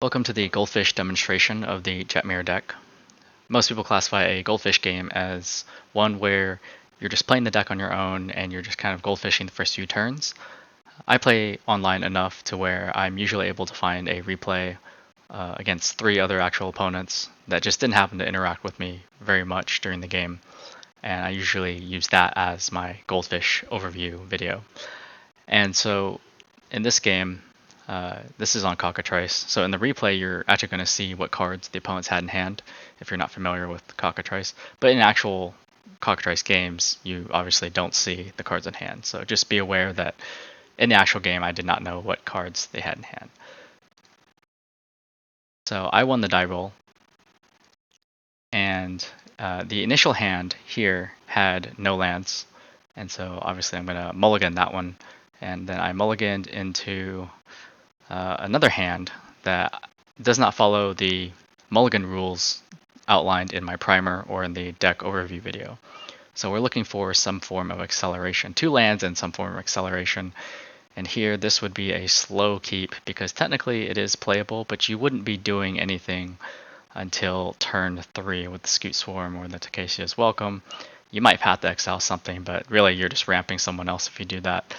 Welcome to the Goldfish demonstration of the Jetmir deck. Most people classify a Goldfish game as one where you're just playing the deck on your own and you're just kind of goldfishing the first few turns. I play online enough to where I'm usually able to find a replay against 3 other actual opponents that just didn't happen to interact with me very much during the game, and I usually use that as my Goldfish overview video. And so in this game, this is on Cockatrice. So in the replay, you're actually going to see what cards the opponents had in hand, if you're not familiar with Cockatrice. But in actual Cockatrice games, you obviously don't see the cards in hand. So just be aware that in the actual game, I did not know what cards they had in hand. So I won the die roll, and the initial hand here had no lands, and so obviously I'm going to mulligan that one, and then I mulliganed into another hand that does not follow the mulligan rules outlined in my primer or in the deck overview video. So we're looking for some form of acceleration, 2 lands and some form of acceleration. And here this would be a slow keep because technically it is playable, but you wouldn't be doing anything until turn 3 with the Scoot Swarm or the Takesia's Welcome. You might path to exile something, but really you're just ramping someone else if you do that.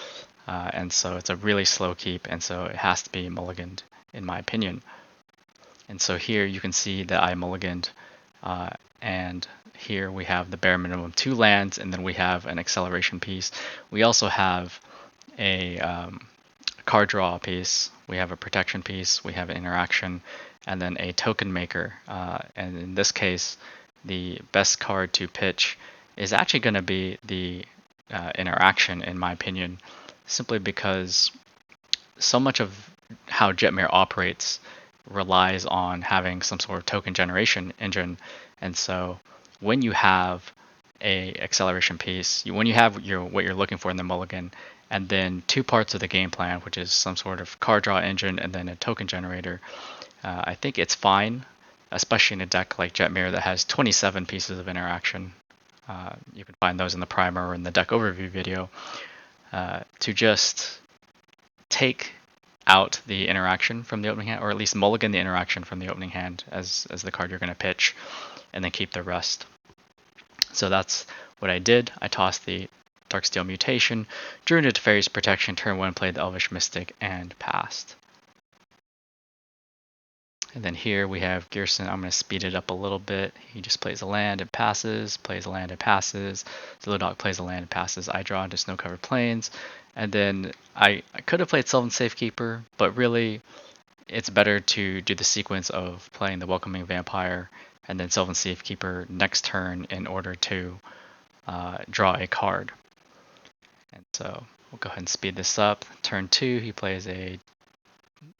And so it's a really slow keep, and so it has to be mulliganed, in my opinion. And so here you can see that I mulliganed, and here we have the bare minimum 2 lands, and then we have an acceleration piece. We also have a card draw piece, we have a protection piece, we have an interaction, and then a token maker. And in this case, the best card to pitch is actually going to be the interaction, in my opinion, simply because so much of how Jetmir operates relies on having some sort of token generation engine. And so when you have a acceleration piece, when you have what you're looking for in the mulligan, and then 2 parts of the game plan, which is some sort of card draw engine and then a token generator, I think it's fine, especially in a deck like Jetmir that has 27 pieces of interaction. You can find those in the primer or in the deck overview video. To just take out the interaction from the opening hand, or at least mulligan the interaction from the opening hand as the card you're going to pitch, and then keep the rest. So that's what I did. I tossed the Darksteel Mutation, drew into Teferi's Protection, turn 1, played the Elvish Mystic, and passed. And then here we have Gearson. I'm going to speed it up a little bit. He just plays a land and passes, plays a land and passes. Zillowdog plays a land and passes. I draw into Snow-Covered Plains. And then I could have played Sylvan Safekeeper, but really it's better to do the sequence of playing the Welcoming Vampire and then Sylvan Safekeeper next turn in order to draw a card. And so we'll go ahead and speed this up. Turn 2, he plays a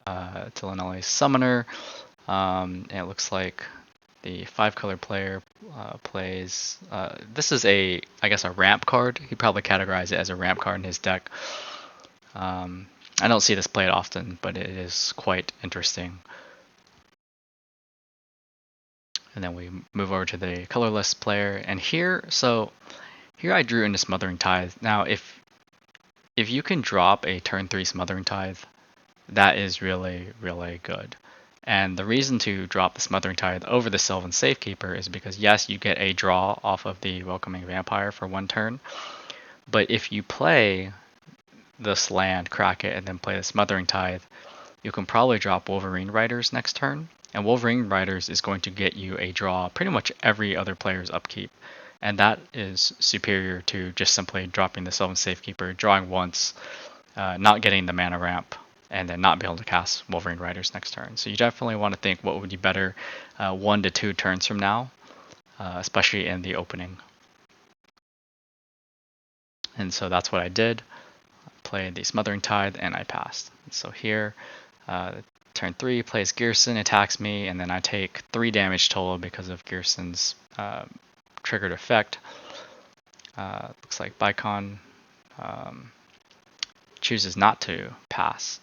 Tilanelli Summoner. And it looks like the 5-color player plays. This is I guess, a ramp card. He probably categorized it as a ramp card in his deck. I don't see this played often, but it is quite interesting. And then we move over to the colorless player, and here I drew into Smothering Tithe. Now, if you can drop a turn 3 Smothering Tithe, that is really, really good. And the reason to drop the Smothering Tithe over the Sylvan Safekeeper is because, yes, you get a draw off of the Welcoming Vampire for 1 turn, but if you play this land, crack it, and then play the Smothering Tithe, you can probably drop Wolverine Riders next turn, and Wolverine Riders is going to get you a draw pretty much every other player's upkeep, and that is superior to just simply dropping the Sylvan Safekeeper, drawing once, not getting the mana ramp, and then not be able to cast Wolverine Riders next turn. So you definitely want to think what would be better 1 to 2 turns from now, especially in the opening. And so that's what I did. I played the Smothering Tithe, and I passed. And so here, turn 3 plays Gearson, attacks me, and then I take 3 damage total because of Gearson's triggered effect. Looks like Bicon chooses not to pass.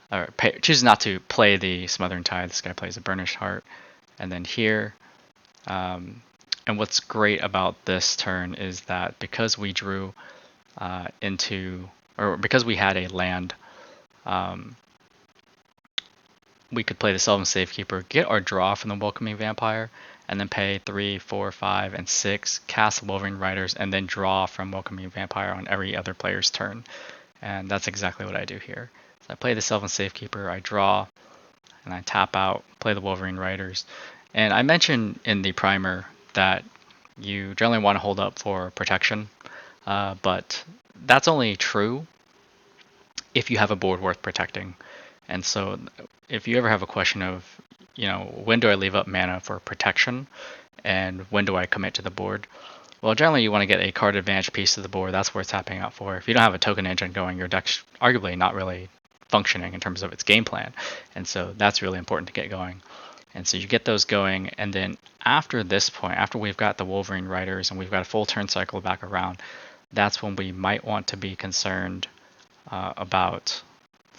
Or chooses not to play the Smothering Tithe. This guy plays a Burnished Heart. And then here, and what's great about this turn is that because we drew because we had a land, we could play the Sylvan Safekeeper, get our draw from the Welcoming Vampire, and then pay 3, 4, 5, and 6, cast Wolverine Riders, and then draw from Welcoming Vampire on every other player's turn. And that's exactly what I do here. So I play the Sylvan Safekeeper, I draw, and I tap out, play the Wolverine Riders. And I mentioned in the primer that you generally want to hold up for protection, but that's only true if you have a board worth protecting. And so if you ever have a question of, when do I leave up mana for protection and when do I commit to the board? Well, generally you want to get a card advantage piece to the board. That's worth tapping out for. If you don't have a token engine going, your deck's arguably not really functioning in terms of its game plan. And so that's really important to get going. And so you get those going, and then after this point, after we've got the Wolverine Riders and we've got a full turn cycle back around, that's when we might want to be concerned about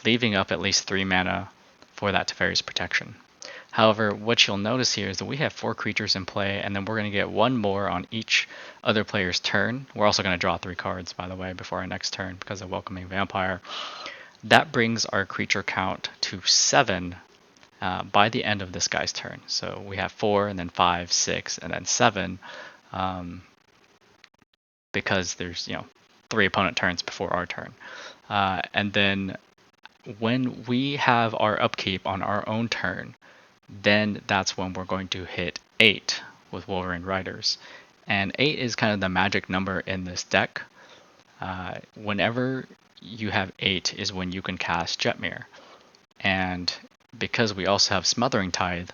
leaving up at least 3 mana for that Teferi's protection. However, what you'll notice here is that we have 4 creatures in play, and then we're going to get 1 more on each other player's turn. We're also going to draw 3 cards, by the way, before our next turn because of Welcoming Vampire. That brings our creature count to 7 by the end of this guy's turn. So we have 4, and then 5, 6, and then 7, because there's 3 opponent turns before our turn. And then when we have our upkeep on our own turn, then that's when we're going to hit 8 with Wolverine Riders. And 8 is kind of the magic number in this deck. Whenever you have 8 is when you can cast Jetmir. And because we also have Smothering Tithe,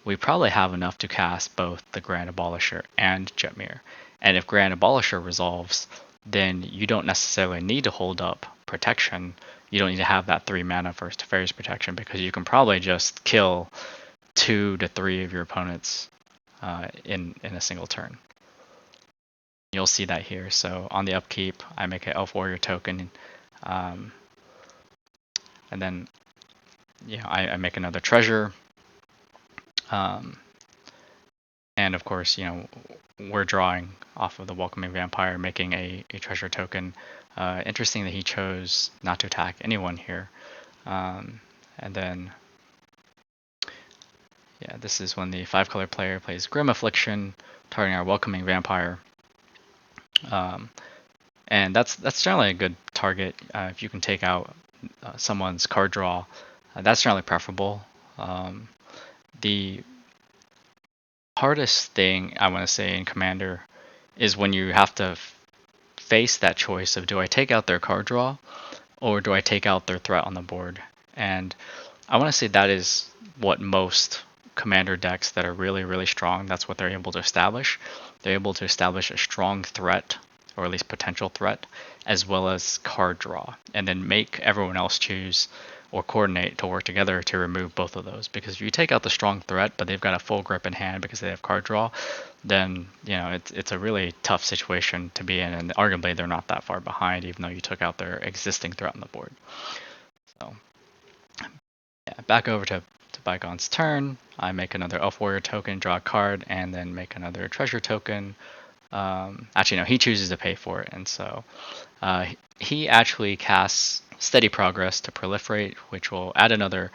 we probably have enough to cast both the Grand Abolisher and Jetmir. And if Grand Abolisher resolves, then you don't necessarily need to hold up protection. You don't need to have that 3 mana for Teferi's protection because you can probably just kill 2 to 3 of your opponents in a single turn. You'll see that here. So on the upkeep, I make an Elf Warrior token, and then I make another treasure. And of course, we're drawing off of the Welcoming Vampire, making a treasure token. Interesting that he chose not to attack anyone here. And then, this is when the 5-color player plays Grim Affliction, targeting our Welcoming Vampire. And that's generally a good target. If you can take out someone's card draw, that's generally preferable. The hardest thing I want to say in Commander is when you have to face that choice of, do I take out their card draw or do I take out their threat on the board? And I want to say that is what most Commander decks that are really, really strong, that's what they're able to establish. They're able to establish a strong threat, or at least potential threat, as well as card draw, and then make everyone else choose or coordinate to work together to remove both of those. Because if you take out the strong threat, but they've got a full grip in hand because they have card draw, then it's a really tough situation to be in, and arguably they're not that far behind, even though you took out their existing threat on the board. So back over to Bygone's turn. I make another Elf Warrior token, draw a card, and then make another treasure token. Actually, no, he chooses to pay for it, and so he actually casts Steady Progress to proliferate, which will add another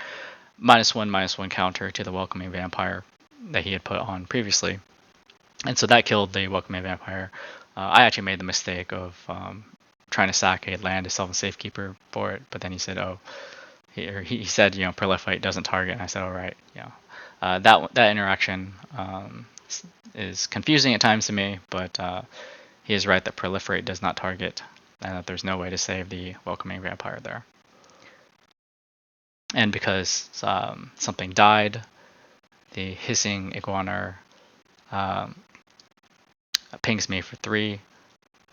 -1/-1 counter to the Welcoming Vampire that he had put on previously. And so that killed the Welcoming Vampire. I actually made the mistake of trying to sack a land to Sylvan Safekeeper for it, but then he said, he said, proliferate doesn't target, and I said, all right, that interaction is confusing at times to me, but he is right that proliferate does not target, and that there's no way to save the Welcoming Vampire there. And because something died, the Hissing Iguanar pings me for 3.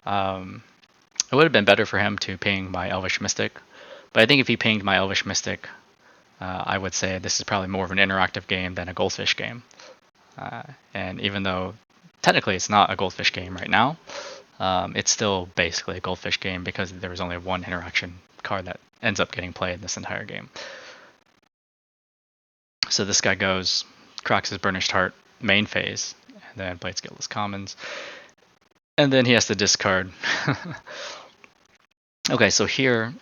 It would have been better for him to ping my Elvish Mystic, but I think if he pinged my Elvish Mystic, I would say this is probably more of an interactive game than a Goldfish game. And even though technically it's not a Goldfish game right now, it's still basically a Goldfish game because there was only one interaction card that ends up getting played in this entire game. So this guy goes, cracks his Burnished Heart main phase, and then plays Guiltless Commons, and then he has to discard. Okay, so here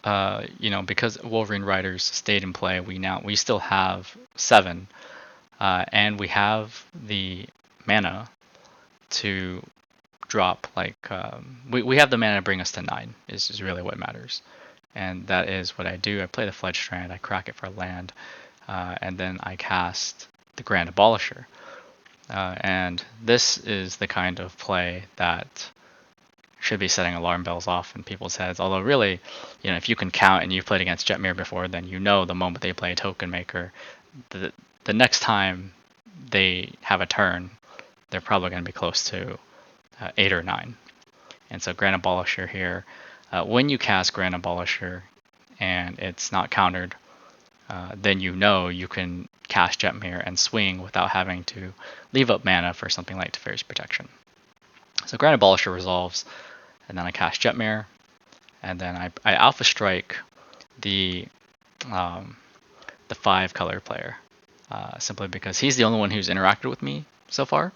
because Wolverine Riders stayed in play, we still have 7, and we have the mana to drop we have the mana to bring us to 9 is really what matters, and that is what I do. I play the Fledge Strand, I crack it for land, and then I cast the Grand Abolisher, and this is the kind of play that should be setting alarm bells off in people's heads. Although really, if you can count and you've played against Jetmir before, then the moment they play a token maker, the next time they have a turn, they're probably going to be close to 8 or 9. And so Grand Abolisher here, when you cast Grand Abolisher and it's not countered, then you can cast Jetmir and swing without having to leave up mana for something like Teferi's Protection. So Grand Abolisher resolves, and then I cast Jetmir, and then I Alpha Strike the 5 color player, simply because he's the only one who's interacted with me so far.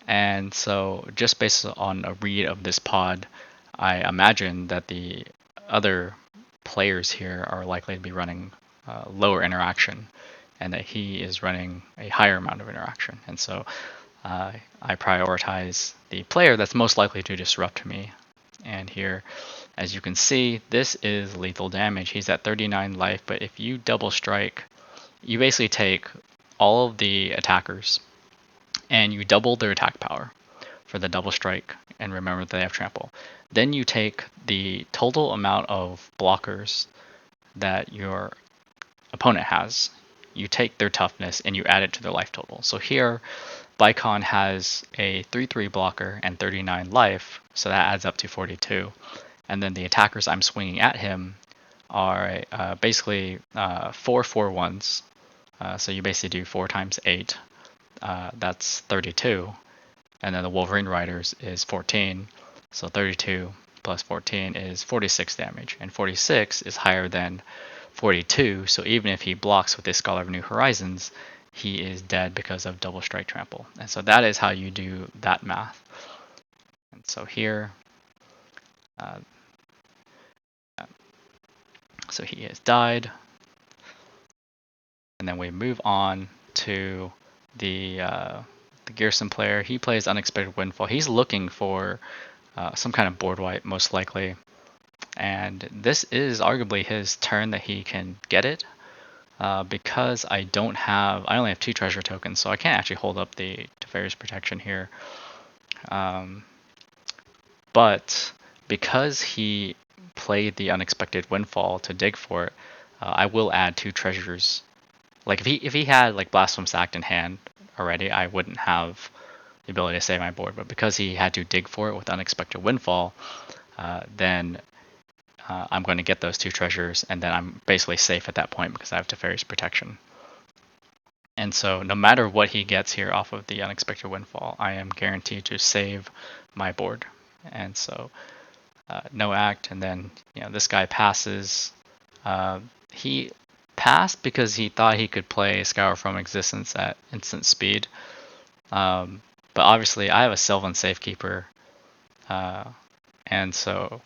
And so just based on a read of this pod, I imagine that the other players here are likely to be running lower interaction, and that he is running a higher amount of interaction. And so I prioritize the player that's most likely to disrupt me. And here, as you can see, this is lethal damage. He's at 39 life, but if you double strike, you basically take all of the attackers and you double their attack power for the double strike, and remember they have trample. Then you take the total amount of blockers that your opponent has, you take their toughness and you add it to their life total. So here, Bicon has a 3/3 blocker and 39 life, so that adds up to 42. And then the attackers I'm swinging at him are basically 4/4/1s. So you basically do 4 times 8. That's 32. And then the Wolverine Riders is 14. So 32 plus 14 is 46 damage. And 46 is higher than 42. So even if he blocks with this Scholar of New Horizons, he is dead because of double strike trample. And so that is how you do that math. And so here, so he has died. And then we move on to the Gearson player. He plays Unexpected Windfall. He's looking for some kind of board wipe, most likely. And this is arguably his turn that he can get it. Because I only have 2 treasure tokens, so I can't actually hold up the Teferi's Protection here. But because he played the Unexpected Windfall to dig for it, I will add 2 treasures. Like if he had like Blasphemous Act in hand already, I wouldn't have the ability to save my board. But because he had to dig for it with Unexpected Windfall, then I'm going to get those 2 treasures, and then I'm basically safe at that point because I have Teferi's Protection. And so no matter what he gets here off of the Unexpected Windfall, I am guaranteed to save my board. And so no act, and then this guy passes. He passed because he thought he could play Scour from Existence at instant speed. But obviously I have a Sylvan Safekeeper, and so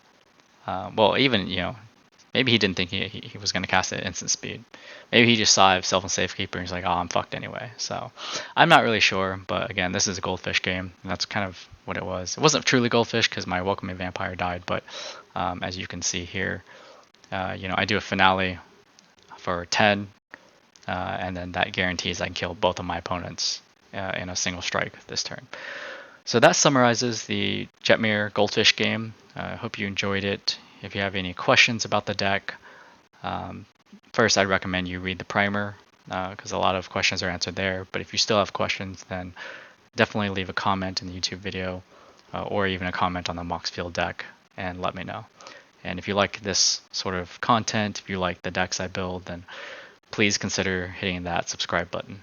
maybe he didn't think he was going to cast it at instant speed. Maybe he just saw I have Sylvan Safekeeper and he's like, oh, I'm fucked anyway. So I'm not really sure, but again, this is a Goldfish game, and that's kind of what it was. It wasn't truly Goldfish because my Welcoming Vampire died, but as you can see here, I do a finale for 10, and then that guarantees I can kill both of my opponents in a single strike this turn. So that summarizes the Jetmir Goldfish game. I hope you enjoyed it. If you have any questions about the deck, first I'd recommend you read the primer because a lot of questions are answered there. But if you still have questions, then definitely leave a comment in the YouTube video or even a comment on the Moxfield deck and let me know. And if you like this sort of content, if you like the decks I build, then please consider hitting that subscribe button.